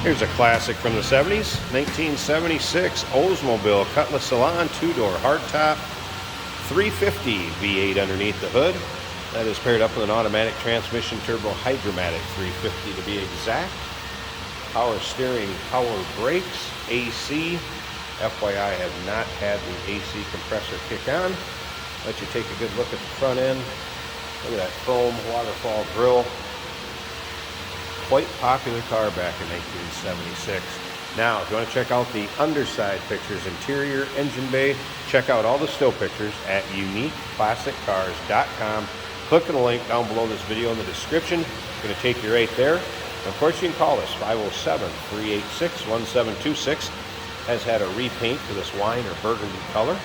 Here's a classic from the 70s, 1976 Oldsmobile Cutlass Salon 2-door hardtop, 350 V8 underneath the hood. That is paired up with an automatic transmission turbo hydromatic 350 to be exact. Power steering, power brakes, AC. FYI, I have not had the AC compressor kick on. Let you take a good look at the front end. Look at that chrome waterfall grille. Quite popular car back in 1976. Now, if you want to check out the underside pictures, interior, engine bay, check out all the still pictures at uniqueclassiccars.com. Click on the link down below this video in the description. It's going to take you right there. And of course, you can call us, 507-386-1726. Has had a repaint to this wine or burgundy color.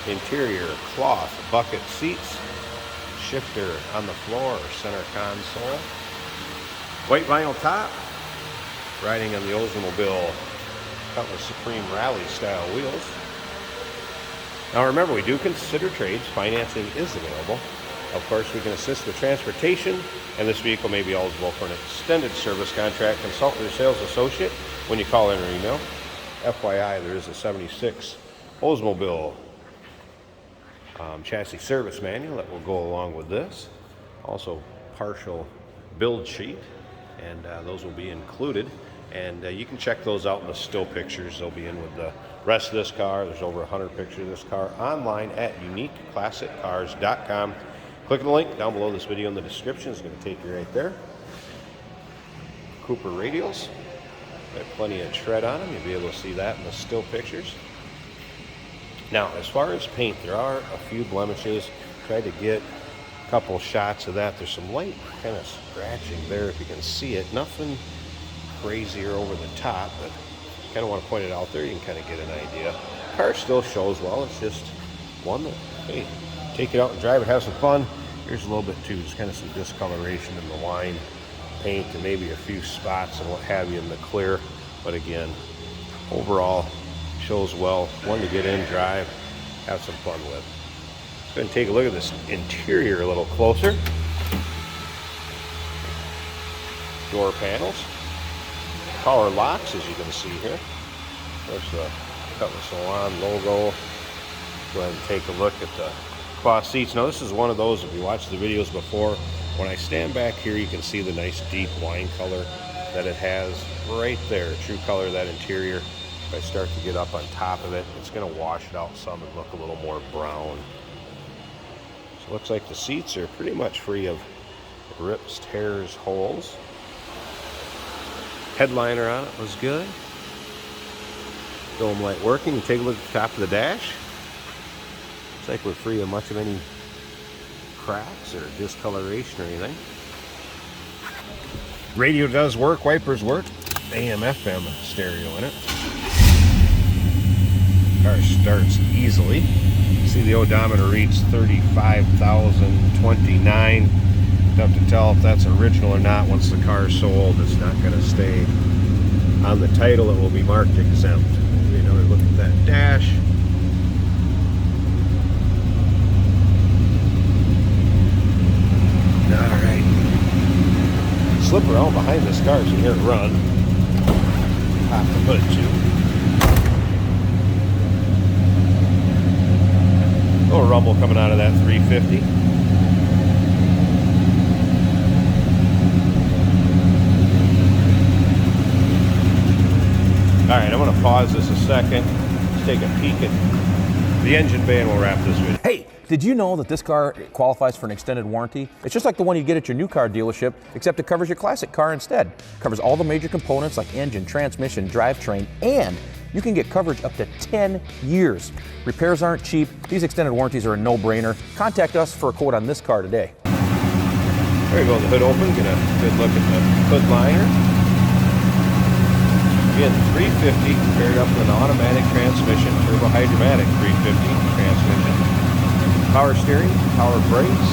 Interior, cloth, bucket seats, shifter on the floor, center console. White vinyl top, riding on the Oldsmobile Cutlass Supreme Rally style wheels. Now remember, we do consider trades. Financing is available. Of course, we can assist with transportation, and this vehicle may be eligible for an extended service contract. Consult with your sales associate when you call in or email. FYI, there is a 76 Oldsmobile chassis service manual that will go along with this. Also, partial build sheet. And those will be included, and you can check those out in the still pictures. They'll be in with the rest of this car. There's over 100 pictures of this car online at uniqueclassiccars.com. Click on the link down below this video in the description. It's going to take you right there. Cooper radials, got plenty of tread on them. You'll be able to see that in the still pictures. Now, as far as paint, there are a few blemishes. Tried to get couple shots of that. There's some light kind of scratching there if you can see it. Nothing crazier over the top, but kind of want to point it out there. You can kind of get an idea. Car still shows well. It's just one that, hey, take it out and drive it, have some fun. Here's a little bit too, just kind of some discoloration in the wine paint and maybe a few spots and what have you in the clear. But again, overall shows well. One to get in, drive, have some fun with. Go ahead and take a look at this interior a little closer. Door panels, power locks, as you can see here. There's the Cutlass Salon logo. Go ahead and take a look at the cloth seats. Now, this is one of those, if you watched the videos before, when I stand back here, you can see the nice deep wine color that it has right there. True color of that interior. If I start to get up on top of it, it's going to wash it out some and look a little more brown. Looks like the seats are pretty much free of rips, tears, holes. Headliner on it was good. Dome light working. Take a look at the top of the dash. Looks like we're free of much of any cracks or discoloration or anything. Radio does work, wipers work. AM, FM stereo in it. Car starts easily. See, the odometer reads 35,029. Tough to tell if that's original or not. Once the car is sold, it's not going to stay on the title. It will be marked exempt. Give me another look at that dash. All right. Slip around behind this car so you hear it run. Pop the hood too. A little rumble coming out of that 350. All right, I'm going to pause this a second. Let's take a peek at the engine bay and we'll wrap this video. Hey, did you know that this car qualifies for an extended warranty? It's just like the one you get at your new car dealership, except it covers your classic car instead. It covers all the major components like engine, transmission, drivetrain, and you can get coverage up to 10 years. Repairs aren't cheap. These extended warranties are a no-brainer. Contact us for a quote on this car today. There you go, the hood open. Get a good look at the hood liner. Again, 350 paired up with an automatic transmission, turbo hydromatic 350 transmission. Power steering, power brakes.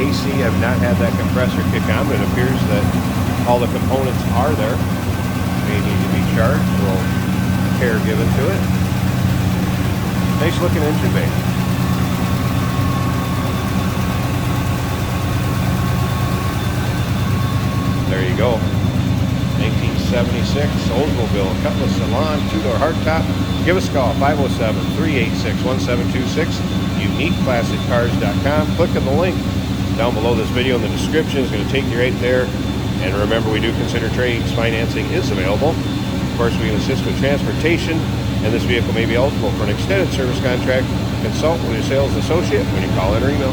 AC, I've not had that compressor kick on, but it appears that all the components are there. May need to be charged. We'll care given to it. Nice looking engine bay. There you go. 1960 76, Oldsmobile, Cutlass, Salon, two-door hardtop. Give us a call, 507-386-1726, uniqueclassiccars.com. Click on the link down below this video in the description. It's going to take you right there. And remember, we do consider trades. Financing is available. Of course, we can assist with transportation, and this vehicle may be eligible for an extended service contract. Consult with your sales associate when you call in or email.